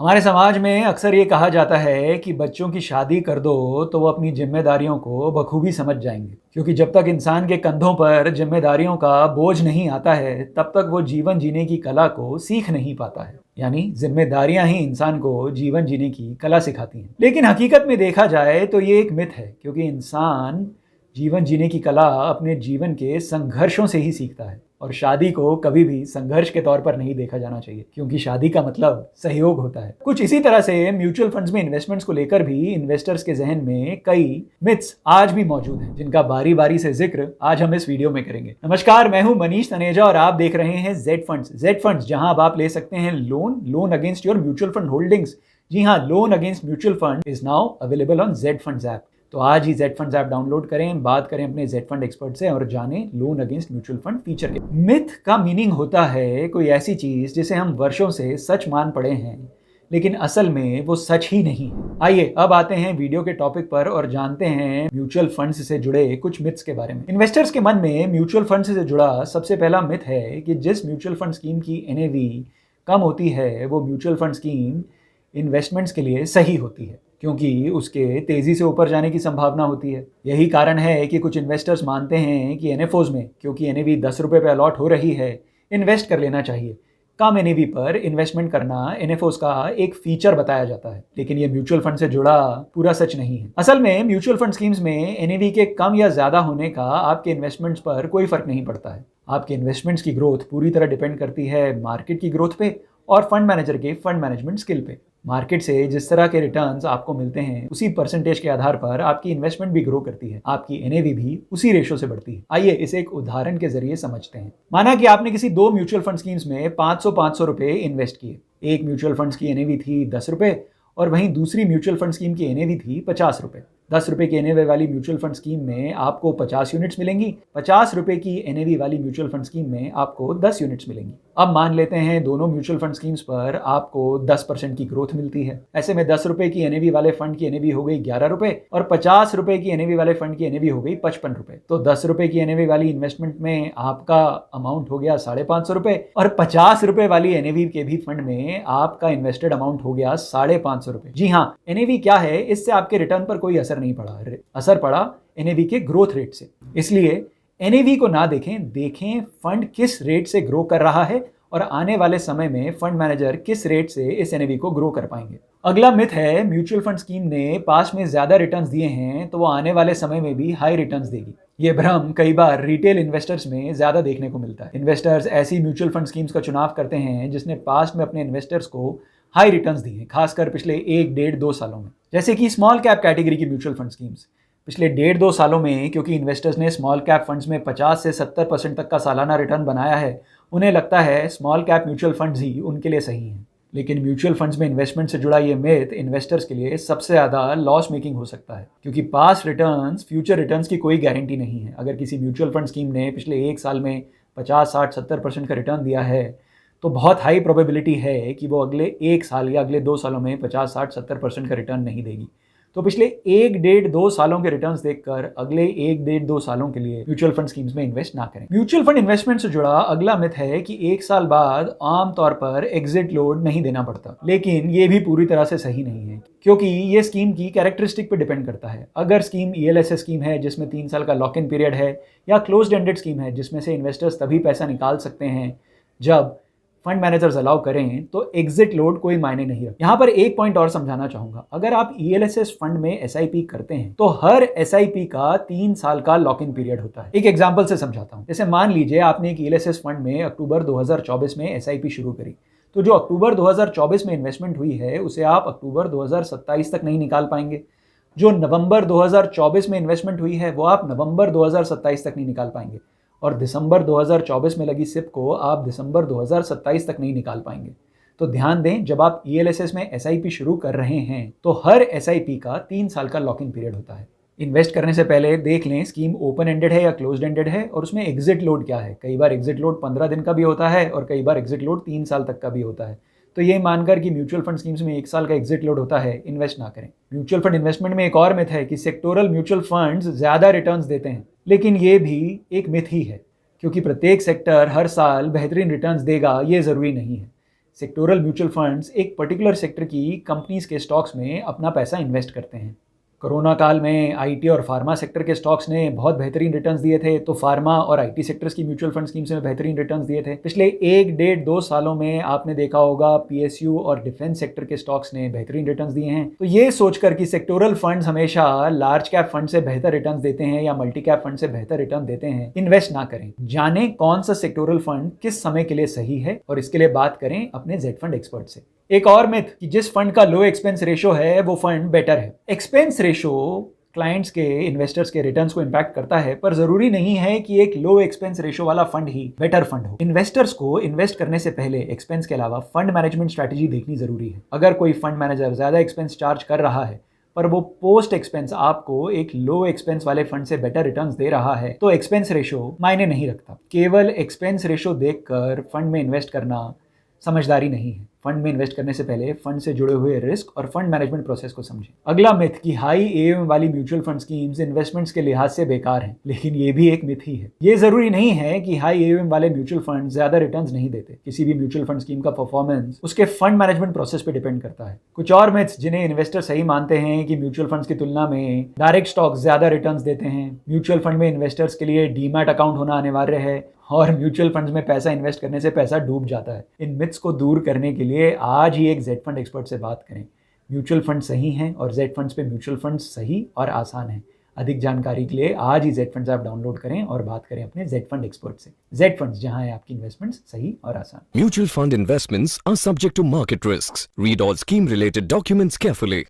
हमारे समाज में अक्सर ये कहा जाता है कि बच्चों की शादी कर दो तो वो अपनी जिम्मेदारियों को बखूबी समझ जाएंगे, क्योंकि जब तक इंसान के कंधों पर जिम्मेदारियों का बोझ नहीं आता है तब तक वो जीवन जीने की कला को सीख नहीं पाता है। यानी जिम्मेदारियां ही इंसान को जीवन जीने की कला सिखाती हैं। लेकिन हकीकत में देखा जाए तो ये एक मिथ है, क्योंकि इंसान जीवन जीने की कला अपने जीवन के संघर्षों से ही सीखता है। और शादी को कभी भी संघर्ष के तौर पर नहीं देखा जाना चाहिए, क्योंकि शादी का मतलब सहयोग होता है। कुछ इसी तरह से म्यूचुअल फंड्स में इन्वेस्टमेंट्स को लेकर भी इन्वेस्टर्स के जहन में कई मिथ्स आज भी मौजूद हैं, जिनका बारी बारी से जिक्र आज हम इस वीडियो में करेंगे। नमस्कार, मैं हूं मनीष तनेजा और आप देख रहे हैं जेड फंड्स। जेड फंड्स, जहां अब आप ले सकते हैं loan against your mutual fund holdings. जी हाँ, loan against mutual fund is now available on Z funds app. तो आज ही जेड फंड्स ऐप डाउनलोड करें, बात करें अपने जेड फंड एक्सपर्ट से और जानें loan against mutual fund feature के। मिथ का मीनिंग होता है कोई ऐसी चीज जिसे हम वर्षों से सच मान पड़े हैं, लेकिन असल में वो सच ही नहीं है। आइए अब आते हैं वीडियो के टॉपिक पर और जानते हैं म्यूचुअल फंड्स से जुड़े कुछ मिथ्स के बारे में। इन्वेस्टर्स के मन में म्यूचुअल फंड्स से जुड़ा सबसे पहला मिथ है कि जिस म्यूचुअल फंड स्कीम की एनएवी कम होती है वो म्यूचुअल फंड स्कीम इन्वेस्टमेंट्स के लिए सही होती है, क्योंकि उसके तेजी से ऊपर जाने की संभावना होती है। यही कारण है कि कुछ इन्वेस्टर्स मानते हैं कि एनएफओज में, क्योंकि एनएवी 10 रुपये पे अलॉट हो रही है, इन्वेस्ट कर लेना चाहिए। कम एनएवी पर इन्वेस्टमेंट करना एनएफओज का एक फीचर बताया जाता है, लेकिन ये म्यूचुअल फंड से जुड़ा पूरा सच नहीं है। असल में म्यूचुअल फंड स्कीम्स में एनएवी के कम या ज्यादा होने का आपके इन्वेस्टमेंट्स पर कोई फर्क नहीं पड़ता है। आपके इन्वेस्टमेंट्स की ग्रोथ पूरी तरह डिपेंड करती है मार्केट की ग्रोथ पे और फंड मैनेजर के फंड मैनेजमेंट स्किल पे। मार्केट से जिस तरह के रिटर्न्स आपको मिलते हैं उसी परसेंटेज के आधार पर आपकी इन्वेस्टमेंट भी ग्रो करती है, आपकी एनएवी भी उसी रेशो से बढ़ती है। आइए इसे एक उदाहरण के जरिए समझते हैं। माना कि आपने किसी दो म्यूचुअल फंड स्कीम्स में 500 रुपए इन्वेस्ट किए। एक म्यूचुअल फंड की एनएवी थी 10 रुपए और वहीं दूसरी म्यूचुअल फंड स्कीम की एनएवी थी 50 रुपए। 10 रुपए की एनएवी वाली म्यूचुअल फंड स्कीम में आपको 50 यूनिट्स मिलेंगी, 50 रुपए की एनएवी वाली म्यूचुअल फंड स्कीम में आपको 10 यूनिट्स मिलेंगी। अब मान लेते हैं दोनों म्यूचुअल फंड स्कीम्स पर आपको 10% की ग्रोथ मिलती है। ऐसे में 10 रुपए की एनएवी वाले फंड की एनएवी हो गई 11 रुपए और 50 रुपए की एनएवी वाले फंड की एनएवी हो गई 55 रुपए। तो 10 रुपए की एनएवी वाली इन्वेस्टमेंट में आपका अमाउंट हो गया 550 रुपए और 50 रुपए वाली एनएवी के भी फंड में आपका इन्वेस्टेड अमाउंट हो गया 550 रुपए। जी हाँ, एनएवी क्या है, इससे आपके रिटर्न पर कोई असर नहीं पड़ा, असर पड़ा एनएवी के ग्रोथ रेट से। इसलिए एनएवी को ना देखें फंड किस रेट से ग्रो कर रहा है और आने वाले समय में फंड मैनेजर किस रेट से इस एनएवी को ग्रो कर पाएंगे। अगला मिथ है म्यूचुअल फंड स्कीम ने पास्ट में ज्यादा रिटर्न्स दिए हैं तो वो आने वाले समय में भी हाई रिटर्न्स देगी। ये भ्रम कई बार रिटेल इन्वेस्टर्स में ज्यादा देखने को मिलता है। इन्वेस्टर्स ऐसी म्यूचुअल फंड स्कीम्स का चुनाव करते हैं जिसने पास्ट में अपने इन्वेस्टर्स को हाई रिटर्न्स दिए हैं, खासकर पिछले 1-1.5-2 सालों में। जैसे कि स्मॉल कैप कैटेगरी की म्यूचुअल फंड स्कीम्स पिछले 1.5-2 सालों में, क्योंकि इन्वेस्टर्स ने स्मॉल कैप फंड्स में 50 से 70% तक का सालाना रिटर्न बनाया है, उन्हें लगता है स्मॉल कैप म्यूचुअल फंड्स ही उनके लिए सही हैं। लेकिन म्यूचुअल फंड्स में इन्वेस्टमेंट से जुड़ा ये मिथ इन्वेस्टर्स के लिए सबसे ज़्यादा लॉस मेकिंग हो सकता है, क्योंकि पास्ट रिटर्न्स फ्यूचर रिटर्न्स की कोई गारंटी नहीं है। अगर किसी म्यूचुअल फंड स्कीम ने पिछले 1 साल में 50, 60, 70% का रिटर्न दिया है तो बहुत हाई प्रोबेबिलिटी है कि वो अगले 1 साल या अगले 2 सालों में 50, 60, 70% का रिटर्न नहीं देगी। तो पिछले 1-1.5-2 सालों के रिटर्न्स देखकर अगले 1-1.5-2 सालों के लिए म्यूचुअल फंड स्कीम्स में इन्वेस्ट ना करें। म्यूचुअल फंड इन्वेस्टमेंट से जुड़ा अगला मिथ है कि 1 साल बाद आमतौर पर एग्जिट लोड नहीं देना पड़ता, लेकिन ये भी पूरी तरह से सही नहीं है, क्योंकि ये स्कीम की कैरेक्टरिस्टिक पर डिपेंड करता है। अगर स्कीम ईएलएसए स्कीम है जिसमें 3 साल का लॉक इन पीरियड है, या क्लोज्ड एंडेड स्कीम है जिसमें से इन्वेस्टर्स तभी पैसा निकाल सकते हैं जब फंड मैनेजर्स अलाउ करें, तो एग्जिट लोड कोई मायने नहीं रखता। यहाँ पर एक पॉइंट और समझाना चाहूंगा। अगर आप ईएलएसएस फंड में एसआईपी करते हैं तो हर एसआईपी का 3 साल का लॉक इन पीरियड होता है। एक एग्जांपल से समझाता हूँ। जैसे मान लीजिए आपने एक ईएलएसएस फंड में अक्टूबर 2024 में एसआईपी शुरू करी, तो जो अक्टूबर 2024 में इन्वेस्टमेंट हुई है उसे आप अक्टूबर 2027 तक नहीं निकाल पाएंगे। जो नवंबर 2024 में इन्वेस्टमेंट हुई है वो आप नवंबर 2027 तक नहीं निकाल पाएंगे, और दिसंबर 2024 में लगी सिप को आप दिसंबर 2027 तक नहीं निकाल पाएंगे। तो ध्यान दें, जब आप ईएलएसएस में एसआईपी शुरू कर रहे हैं तो हर एसआईपी का 3 साल का लॉक इन पीरियड होता है। इन्वेस्ट करने से पहले देख लें स्कीम ओपन एंडेड है या क्लोज्ड एंडेड है और उसमें एग्जिट लोड क्या है। कई बार एग्जिट लोड 15 दिन का भी होता है और कई बार एग्जिट लोड 3 साल तक का भी होता है। तो ये मानकर कि म्यूचुअल फंड स्कीम्स में 1 साल का एग्जिट लोड होता है, इन्वेस्ट ना करें। म्यूचुअल फंड इन्वेस्टमेंट में एक और मिथ है कि सेक्टोरल म्यूचुअल फंड्स ज्यादा रिटर्न्स देते हैं, लेकिन ये भी एक मिथ ही है, क्योंकि प्रत्येक सेक्टर हर साल बेहतरीन रिटर्न्स देगा ये ज़रूरी नहीं है। सेक्टोरल म्यूचुअल फंड्स एक पर्टिकुलर सेक्टर की कंपनीज के स्टॉक्स में अपना पैसा इन्वेस्ट करते हैं। कोरोना काल में आईटी और फार्मा सेक्टर के स्टॉक्स ने बहुत बेहतरीन रिटर्न्स दिए थे, तो फार्मा और आईटी सेक्टर्स की म्यूचुअल फंड स्कीम्स में बेहतरीन रिटर्न्स दिए थे। पिछले 1-1.5-2 सालों में आपने देखा होगा पीएसयू और डिफेंस सेक्टर के स्टॉक्स ने बेहतरीन रिटर्न्स दिए हैं। तो ये सोचकर कि सेक्टोरल फंड्स हमेशा लार्ज कैप फंड से बेहतर रिटर्न्स देते हैं या मल्टी कैप फंड से बेहतर रिटर्न देते हैं, इन्वेस्ट ना करें। जाने कौन सा सेक्टोरल फंड किस समय के लिए सही है, और इसके लिए बात करें अपने जेड फंड एक्सपर्ट से। एक और मिथ कि जिस फंड का लो एक्सपेंस रेशो है वो फंड बेटर है। एक्सपेंस रेशो क्लाइंट्स के, इन्वेस्टर्स के रिटर्न्स को इंपैक्ट करता है, पर जरूरी नहीं है कि एक लो एक्सपेंस रेशो वाला फंड ही बेटर फंड हो। इन्वेस्टर्स को इन्वेस्ट करने से पहले एक्सपेंस के अलावा फंड मैनेजमेंट स्ट्रैटेजी देखनी जरूरी है। अगर कोई फंड मैनेजर ज्यादा एक्सपेंस चार्ज कर रहा है पर वो पोस्ट एक्सपेंस आपको एक लो एक्सपेंस वाले फंड से बेटर रिटर्न्स दे रहा है, तो एक्सपेंस रेशो मायने नहीं रखता। केवल एक्सपेंस रेशो देखकर फंड में इन्वेस्ट करना समझदारी नहीं है। फंड में इन्वेस्ट करने से पहले फंड से जुड़े हुए रिस्क और फंड मैनेजमेंट प्रोसेस को समझें। अगला मिथ कि हाई एएम वाली म्यूचुअल फंड स्कीम्स इन्वेस्टमेंट्स के लिहाज से बेकार हैं, लेकिन ये भी एक मिथ ही है। ये जरूरी नहीं है कि हाई एएम वाले म्यूचुअल फंड ज्यादा रिटर्न्स नहीं देते। किसी भी म्यूचुअल फंड स्कीम का परफॉर्मेंस उसके फंड मैनेजमेंट प्रोसेस पे डिपेंड करता है। कुछ और मिथ्स जिन्हें इन्वेस्टर सही मानते हैं कि म्यूचुअल फंड्स की तुलना में डायरेक्ट स्टॉक्स ज्यादा रिटर्न्स देते हैं, म्यूचुअल फंड में इन्वेस्टर्स के लिए डीमैट अकाउंट होना अनिवार्य है, और म्यूचुअल फंड्स में पैसा इन्वेस्ट करने से पैसा डूब जाता है। इन मिथ्स को दूर करने के लिए आज ही एक जेड फंड एक्सपर्ट से बात करें। म्यूचुअल फंड सही हैं और जेड फंड्स पे म्यूचुअल फंड्स सही और आसान है। अधिक जानकारी के लिए आज ही जेड फंड्स ऐप डाउनलोड करें और बात करें अपने जेड फंड एक्सपर्ट से। जेड फंड्स, जहां है आपकी इन्वेस्टमेंट्स सही और आसान। Mutual fund investments are subject to market risks. Read all scheme related documents carefully.